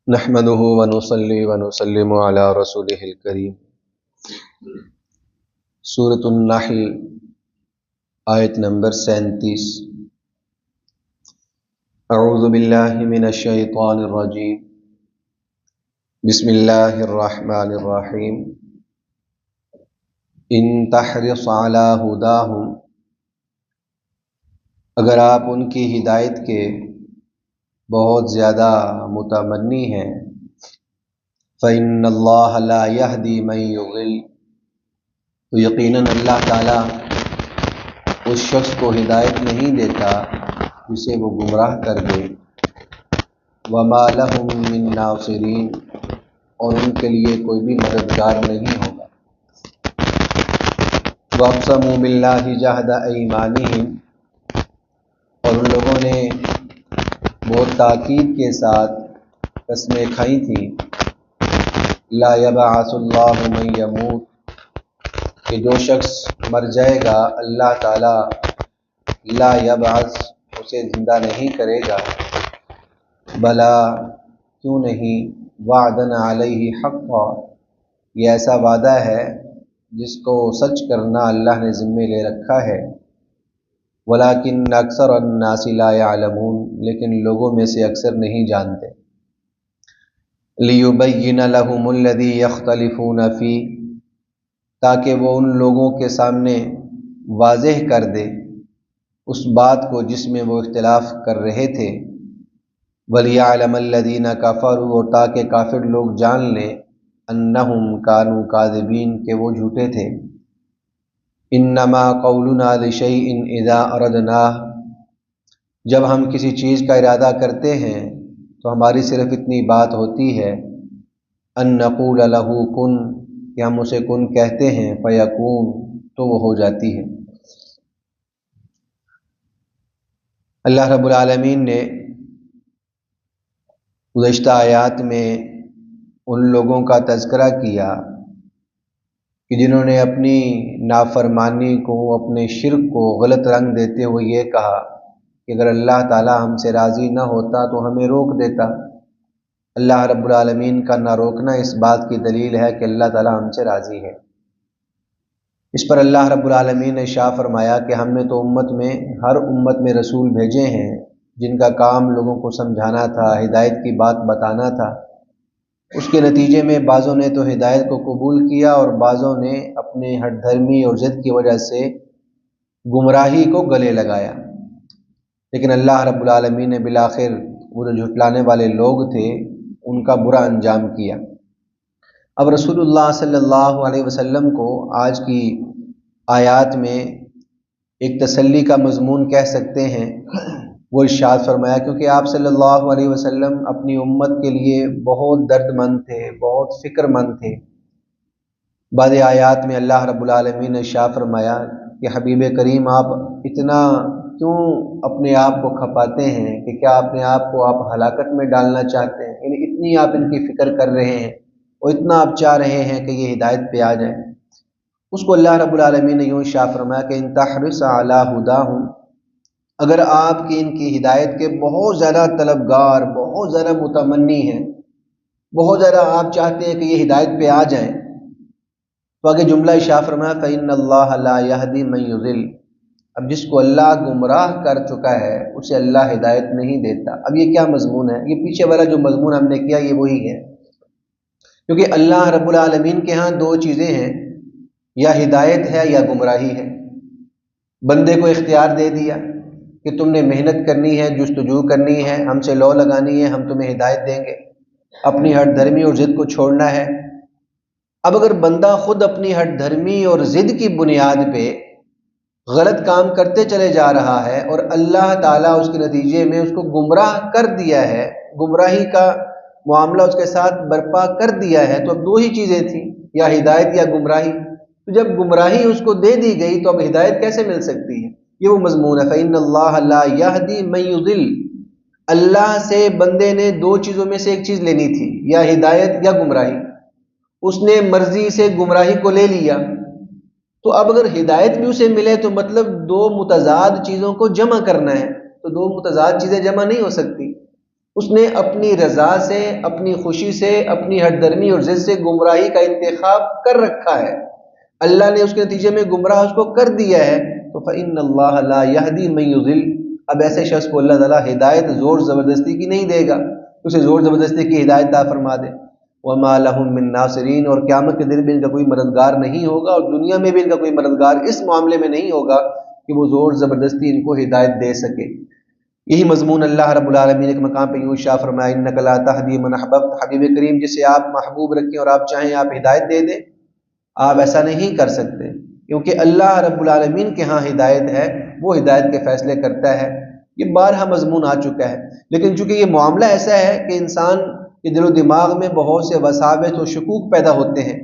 نحمده ونصلي ونسلم على رسوله الكريم۔ سورۃ النحل آیت نمبر 37۔ اعوذ باللہ من الشیطان الرجیم، بسم اللہ الرحمن الرحیم۔ ان تحرص علی ھداھم، اگر آپ ان کی ہدایت کے بہت زیادہ متمنی ہیں، فإن اللہ لا یہدی من یضل، تو یقیناً اللہ تعالیٰ اس شخص کو ہدایت نہیں دیتا جسے وہ گمراہ کر دے۔ وما لہم من ناصرین، اور ان کے لیے کوئی بھی مددگار نہیں ہوگا۔ وَأَقْسَمُوا بِاللَّهِ جَهْدَ أَيْمَانِهِمْ، اور ان لوگوں نے بہت تاکید کے ساتھ قسمیں کھائی تھیں، لا یبعث اللہ من یموت، کہ جو شخص مر جائے گا اللہ تعالیٰ لا یبعث اسے زندہ نہیں کرے گا۔ بلا کیوں نہیں، وعدن علیہ حقا، یہ ایسا وعدہ ہے جس کو سچ کرنا اللہ نے ذمہ لے رکھا ہے۔ ولیکن اکثر الناس لا یعلمون، لیکن لوگوں میں سے اکثر نہیں جانتے۔ لیبین لہم الذی یختلفون فیہ، تاکہ وہ ان لوگوں کے سامنے واضح کر دے اس بات کو جس میں وہ اختلاف کر رہے تھے۔ ولیعلم الذین کفروا، اور تاکہ کافر لوگ جان لیں، انہم کانوا کاذبین، کہ وہ جھوٹے تھے۔ انما قولنا لشیء اذا اردناہ، جب ہم کسی چیز کا ارادہ کرتے ہیں تو ہماری صرف اتنی بات ہوتی ہے، ان نقول لہ کن، کہ ہم اسے کن کہتے ہیں، فیکون، تو وہ ہو جاتی ہے۔ اللہ رب العالمین نے گزشتہ آیات میں ان لوگوں کا تذکرہ کیا کہ جنہوں نے اپنی نافرمانی کو، اپنے شرک کو غلط رنگ دیتے ہوئے یہ کہا کہ اگر اللہ تعالیٰ ہم سے راضی نہ ہوتا تو ہمیں روک دیتا۔ اللہ رب العالمین کا نہ روکنا اس بات کی دلیل ہے کہ اللہ تعالیٰ ہم سے راضی ہے۔ اس پر اللہ رب العالمین نے ارشاد فرمایا کہ ہم نے تو ہر امت میں رسول بھیجے ہیں جن کا کام لوگوں کو سمجھانا تھا، ہدایت کی بات بتانا تھا۔ اس کے نتیجے میں بعضوں نے تو ہدایت کو قبول کیا اور بعضوں نے اپنے ہٹ دھرمی اور ضد کی وجہ سے گمراہی کو گلے لگایا۔ لیکن اللہ رب العالمین نے بالآخر وہ جو جھٹلانے والے لوگ تھے ان کا برا انجام کیا۔ اب رسول اللہ صلی اللہ علیہ وسلم کو آج کی آیات میں ایک تسلی کا مضمون کہہ سکتے ہیں، وہ ارشاد فرمایا، کیونکہ آپ صلی اللہ علیہ وسلم اپنی امت کے لیے بہت درد مند تھے، بہت فکر مند تھے۔ بعض آیات میں اللہ رب العالمین نے ارشاد فرمایا کہ حبیب کریم آپ اتنا کیوں اپنے آپ کو کھپاتے ہیں، کہ کیا اپنے آپ کو آپ ہلاکت میں ڈالنا چاہتے ہیں؟ یعنی اتنی آپ ان کی فکر کر رہے ہیں اور اتنا آپ چاہ رہے ہیں کہ یہ ہدایت پہ آ جائیں۔ اس کو اللہ رب العالمین نے یوں ارشاد فرمایا کہ ان تحرص علی ھداھم، اگر آپ کی ان کی ہدایت کے بہت زیادہ طلبگار، بہت زیادہ متمنی ہیں، بہت زیادہ آپ چاہتے ہیں کہ یہ ہدایت پہ آ جائیں، تو آگے جملہ ارشاد فرمایا فإن اللہ لا یہدی من یضل، اب جس کو اللہ گمراہ کر چکا ہے اسے اللہ ہدایت نہیں دیتا۔ اب یہ کیا مضمون ہے؟ یہ پیچھے والا جو مضمون ہم نے کیا یہ وہی ہے، کیونکہ اللہ رب العالمین کے ہاں دو چیزیں ہیں، یا ہدایت ہے یا گمراہی ہے۔ بندے کو اختیار دے دیا کہ تم نے محنت کرنی ہے، جستجو کرنی ہے، ہم سے لو لگانی ہے، ہم تمہیں ہدایت دیں گے، اپنی ہٹ دھرمی اور ضد کو چھوڑنا ہے۔ اب اگر بندہ خود اپنی ہٹ دھرمی اور ضد کی بنیاد پہ غلط کام کرتے چلے جا رہا ہے اور اللہ تعالیٰ اس کے نتیجے میں اس کو گمراہ کر دیا ہے، گمراہی کا معاملہ اس کے ساتھ برپا کر دیا ہے، تو اب دو ہی چیزیں تھیں، یا ہدایت یا گمراہی۔ تو جب گمراہی اس کو دے دی گئی تو اب ہدایت کیسے مل سکتی ہے؟ یہ وہ مضمون ہے، فإن اللہ لا یہدی من یضل۔ اللہ سے بندے نے دو چیزوں میں سے ایک چیز لینی تھی، یا ہدایت یا گمراہی۔ اس نے مرضی سے گمراہی کو لے لیا، تو اب اگر ہدایت بھی اسے ملے تو مطلب دو متضاد چیزوں کو جمع کرنا ہے، تو دو متضاد چیزیں جمع نہیں ہو سکتی۔ اس نے اپنی رضا سے، اپنی خوشی سے، اپنی ہٹدرمی اور ضد سے گمراہی کا انتخاب کر رکھا ہے، اللہ نے اس کے نتیجے میں گمراہ اس کو کر دیا ہے، تو فإن اللہ لا یہدی من یضل، اب ایسے شخص کو اللہ تعالیٰ ہدایت زور زبردستی کی نہیں دے گا، اسے زور زبردستی کی ہدایت عطا فرما دے۔ وما لهم من ناصرین، اور قیامت کے دن بھی ان کا کوئی مددگار نہیں ہوگا، اور دنیا میں بھی ان کا کوئی مددگار اس معاملے میں نہیں ہوگا کہ وہ زور زبردستی ان کو ہدایت دے سکے۔ یہی مضمون اللہ رب العالمین نے ایک مقام پہ یوں ارشاد فرمایا، انک لا تہدی من احببت، حبیب کریم جسے آپ محبوب رکھیں اور آپ چاہیں آپ ہدایت دے دیں، آپ ایسا نہیں کر سکتے، کیونکہ اللہ رب العالمین کے ہاں ہدایت ہے، وہ ہدایت کے فیصلے کرتا ہے۔ یہ بارہا مضمون آ چکا ہے، لیکن چونکہ یہ معاملہ ایسا ہے کہ انسان کے دل و دماغ میں بہت سے وساوس و شکوک پیدا ہوتے ہیں،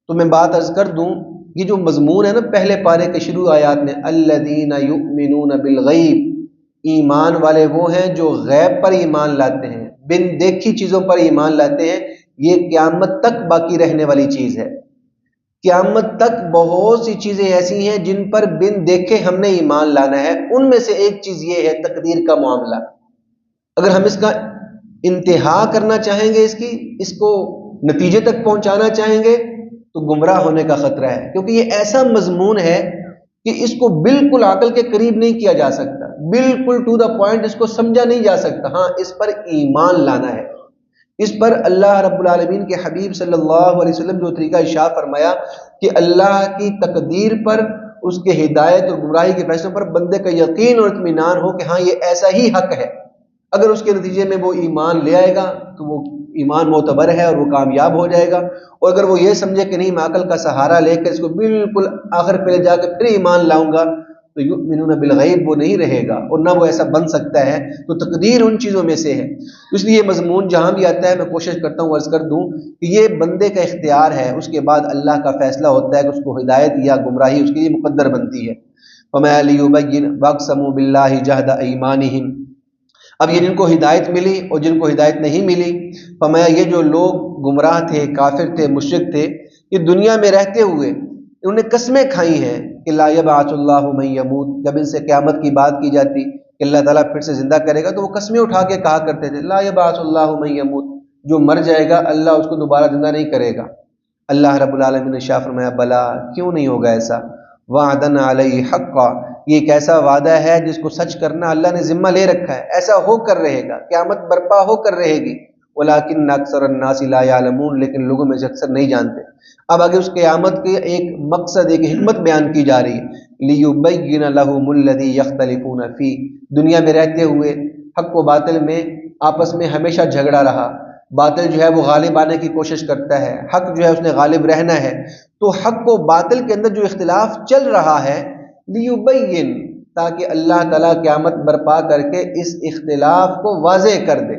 تو میں بات عرض کر دوں، یہ جو مضمون ہے نا پہلے پارے کے شروع آیات میں، الذین یؤمنون بالغیب، ایمان والے وہ ہیں جو غیب پر ایمان لاتے ہیں، بن دیکھی چیزوں پر ایمان لاتے ہیں، یہ قیامت تک باقی رہنے والی چیز ہے۔ قیامت تک بہت سی چیزیں ایسی ہیں جن پر بن دیکھے ہم نے ایمان لانا ہے، ان میں سے ایک چیز یہ ہے تقدیر کا معاملہ۔ اگر ہم اس کا انتہا کرنا چاہیں گے، اس کو نتیجے تک پہنچانا چاہیں گے تو گمراہ ہونے کا خطرہ ہے، کیونکہ یہ ایسا مضمون ہے کہ اس کو بالکل عقل کے قریب نہیں کیا جا سکتا، بالکل ٹو دا پوائنٹ اس کو سمجھا نہیں جا سکتا۔ ہاں اس پر ایمان لانا ہے، اس پر اللہ رب العالمین کے حبیب صلی اللہ علیہ وسلم جو طریقہ ارشاد فرمایا کہ اللہ کی تقدیر پر، اس کے ہدایت اور گمراہی کے فیصلوں پر بندے کا یقین اور اطمینان ہو کہ ہاں یہ ایسا ہی حق ہے، اگر اس کے نتیجے میں وہ ایمان لے آئے گا تو وہ ایمان معتبر ہے اور وہ کامیاب ہو جائے گا، اور اگر وہ یہ سمجھے کہ نہیں میں عقل کا سہارا لے کر اس کو بالکل آخر پہ لے جا کے پھر ایمان لاؤں گا، تو یؤمنون بالغیب وہ نہیں رہے گا، اور نہ وہ ایسا بن سکتا ہے۔ تو تقدیر ان چیزوں میں سے ہے، اس لیے مضمون جہاں بھی آتا ہے میں کوشش کرتا ہوں عرض کر دوں کہ یہ بندے کا اختیار ہے، اس کے بعد اللہ کا فیصلہ ہوتا ہے کہ اس کو ہدایت یا گمراہی اس کے لیے مقدر بنتی ہے۔ فَمَا لِيُبَيِّنْ وَاقْسَمُوا بِاللَّهِ جَهْدَ أَيْمَانِهِمْ، اب یہ جن کو ہدایت ملی اور جن کو ہدایت نہیں ملی، فرمایا یہ جو لوگ گمراہ تھے، کافر تھے، مشرک تھے، یہ دنیا میں رہتے ہوئے انہوں نے قسمیں کھائی ہیں کہ لا یبعث اللہ من یموت، جب ان سے قیامت کی بات کی جاتی کہ اللہ تعالیٰ پھر سے زندہ کرے گا تو وہ قسمیں اٹھا کے کہا کرتے تھے لا یبعث اللہ من یموت، جو مر جائے گا اللہ اس کو دوبارہ زندہ نہیں کرے گا۔ اللہ رب العالمین نے شاہ فرمایا بلا، کیوں نہیں ہوگا ایسا، وعدن علیہ حقا، یہ ایک ایسا وعدہ ہے جس کو سچ کرنا اللہ نے ذمہ لے رکھا ہے، ایسا ہو کر رہے گا، قیامت برپا ہو کر رہے گی، ولیکن اکثر الناس لا یعلمون، لیکن لوگوں میں سے اکثر نہیں جانتے۔ اب آگے اس قیامت کے ایک مقصد، ایک حکمت بیان کی جا رہی ہے، لیبین لہم الذی یختلفون فی، دنیا میں رہتے ہوئے حق و باطل میں آپس میں ہمیشہ جھگڑا رہا، باطل جو ہے وہ غالب آنے کی کوشش کرتا ہے، حق جو ہے اس نے غالب رہنا ہے، تو حق و باطل کے اندر جو اختلاف چل رہا ہے لیبین، تاکہ اللہ تعالیٰ قیامت برپا کر کے اس اختلاف کو واضح کر دے،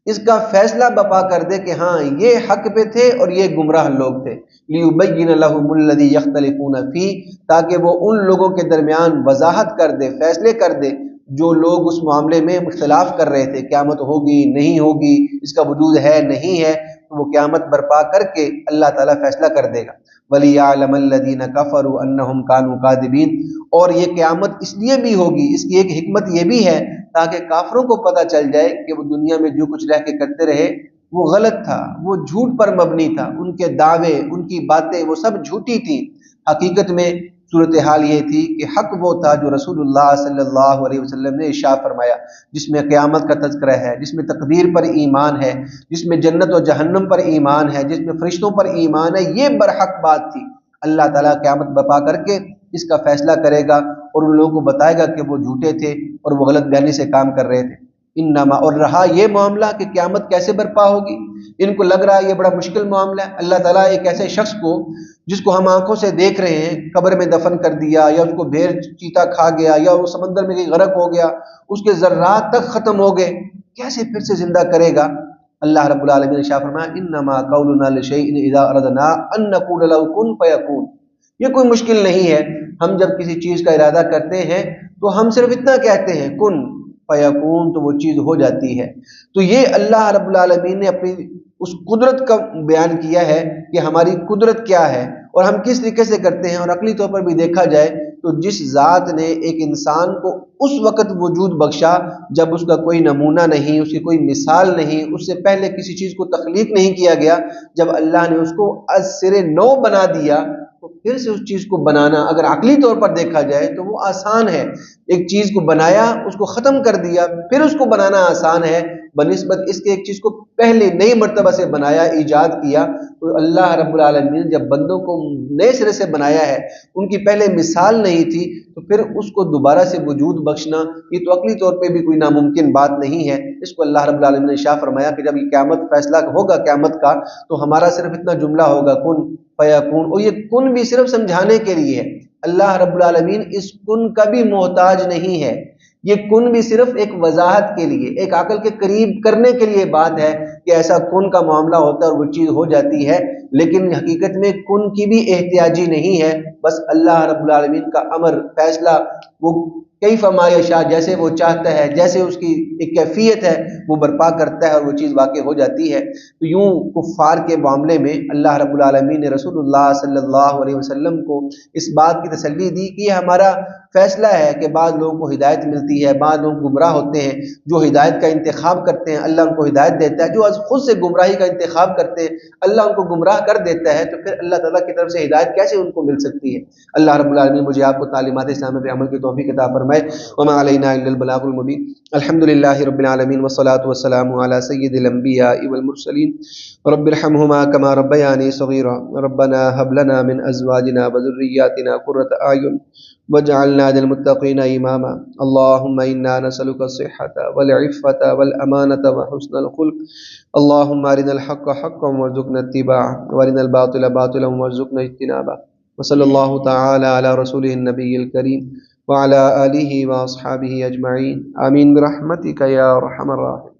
اس کا فیصلہ بپا کر دے کہ ہاں یہ حق پہ تھے اور یہ گمراہ لوگ تھے، لیبین لہم الذی یختلفون فی، تاکہ وہ ان لوگوں کے درمیان وضاحت کر دے، فیصلے کر دے جو لوگ اس معاملے میں اختلاف کر رہے تھے، قیامت ہوگی نہیں ہوگی، اس کا وجود ہے نہیں ہے، تو وہ قیامت برپا کر کے اللہ تعالیٰ فیصلہ کر دے گا۔ وَلِيَعْلَمَ الَّذِينَ كَفَرُوا أَنَّهُمْ كَانُوا كَاذِبِينَ، اور یہ قیامت اس لیے بھی ہوگی، اس کی ایک حکمت یہ بھی ہے تاکہ کافروں کو پتہ چل جائے کہ وہ دنیا میں جو کچھ رہ کے کرتے رہے وہ غلط تھا، وہ جھوٹ پر مبنی تھا، ان کے دعوے، ان کی باتیں وہ سب جھوٹی تھی۔ حقیقت میں صورتحال یہ تھی کہ حق وہ تھا جو رسول اللہ صلی اللہ علیہ وسلم نے ارشاد فرمایا، جس میں قیامت کا تذکرہ ہے، جس میں تقدیر پر ایمان ہے، جس میں جنت و جہنم پر ایمان ہے، جس میں فرشتوں پر ایمان ہے، یہ برحق بات تھی۔ اللہ تعالیٰ قیامت برپا کر کے اس کا فیصلہ کرے گا اور ان لوگوں کو بتائے گا کہ وہ جھوٹے تھے اور وہ غلط بیانی سے کام کر رہے تھے۔ انما، اور رہا یہ معاملہ کہ قیامت کیسے برپا ہوگی، ان کو لگ رہا ہے یہ بڑا مشکل معاملہ ہے، اللہ تعالیٰ ایک ایسے شخص کو جس کو ہم آنکھوں سے دیکھ رہے ہیں قبر میں دفن کر دیا، یا اس کو بھیڑ چیتا کھا گیا، یا وہ سمندر میں غرق ہو گیا، اس کے ذرات تک ختم ہو گئے، کیسے پھر سے زندہ کرے گا؟ اللہ رب العالمین نے ارشاد فرمایا انما قولنا لشیء اذا اردنا ان نقول له کن فیکون، یہ کوئی مشکل نہیں ہے، ہم جب کسی چیز کا ارادہ کرتے ہیں تو ہم صرف اتنا کہتے ہیں کن فیکون، تو وہ چیز ہو جاتی ہے۔ تو یہ اللہ رب العالمین نے اپنی اس قدرت کا بیان کیا ہے کہ ہماری قدرت کیا ہے اور ہم کس طریقے سے کرتے ہیں، اور عقلی طور پر بھی دیکھا جائے تو جس ذات نے ایک انسان کو اس وقت وجود بخشا جب اس کا کوئی نمونہ نہیں، اس کی کوئی مثال نہیں، اس سے پہلے کسی چیز کو تخلیق نہیں کیا گیا، جب اللہ نے اس کو از سر نو بنا دیا، تو پھر سے اس چیز کو بنانا اگر عقلی طور پر دیکھا جائے تو وہ آسان ہے۔ ایک چیز کو بنایا، اس کو ختم کر دیا، پھر اس کو بنانا آسان ہے بنسبت اس کے ایک چیز کو پہلے نئی مرتبہ سے بنایا، ایجاد کیا۔ تو اللہ رب العالمین نے جب بندوں کو نئے سرے سے بنایا ہے، ان کی پہلے مثال نہیں تھی، تو پھر اس کو دوبارہ سے وجود بخشنا یہ تو عقلی طور پہ بھی کوئی ناممکن بات نہیں ہے۔ اس کو اللہ رب العالمین نے شاہ فرمایا کہ جب یہ قیامت فیصلہ ہوگا قیامت کا، تو ہمارا صرف اتنا جملہ ہوگا کن فیکون، اور یہ کن بھی صرف سمجھانے کے لیے ہے۔ اللہ رب العالمین اس کن کا بھی محتاج نہیں ہے، یہ کن بھی صرف ایک وضاحت کے لیے، ایک عقل کے قریب کرنے کے لیے بات ہے کہ ایسا کن کا معاملہ ہوتا ہے اور وہ چیز ہو جاتی ہے، لیکن حقیقت میں کن کی بھی احتیاجی نہیں ہے۔ بس اللہ رب العالمین کا امر فیصلہ وہ کیف ما یشاء، جیسے وہ چاہتا ہے، جیسے اس کی ایک کیفیت ہے وہ برپا کرتا ہے اور وہ چیز واقع ہو جاتی ہے۔ تو یوں کفار کے معاملے میں اللہ رب العالمین نے رسول اللہ صلی اللہ علیہ وسلم کو اس بات کی تسلی دی کہ یہ ہمارا فیصلہ ہے کہ بعض لوگوں کو ہدایت ملتی ہے، بعض لوگ گمراہ ہوتے ہیں، جو ہدایت کا انتخاب کرتے ہیں اللہ ان کو ہدایت دیتا ہے، جو خود سے گمراہی کا انتخاب کرتے ہیں اللہ ان کو گمراہ کر دیتا ہے۔ تو پھر اللہ تعالیٰ کی طرف سے ہدایت کیسے ان کو مل سکتی ہے؟ اللہ رب العالمین مجھے آپ کو تعلیمات اسلام پہ عمل کی توفیق عطا فرمائے۔ وما علینا الا البلاغ المبین۔ الحمد للہ رب العالمین والصلاة والسلام علی سید الانبیاء والمرسلین رب ارحمہما کما ربیانی صغیرا ربنا هب لنا من ازواجنا وذریاتنا قرۃ اعین واجعلنا للمتقین اماما اللهم انا نسألك الصحة والعفة والامانة وحسن الخلق اللهم ارنا الحق حقا وارزقنا اتباعه وارنا الباطل باطلا وارزقنا اجتنابه وصلی اللہ تعالی علی رسولہ النبی الکریم وعلى آلہ واصحابہ اجمعین آمین برحمتک یا ارحم الراحمین۔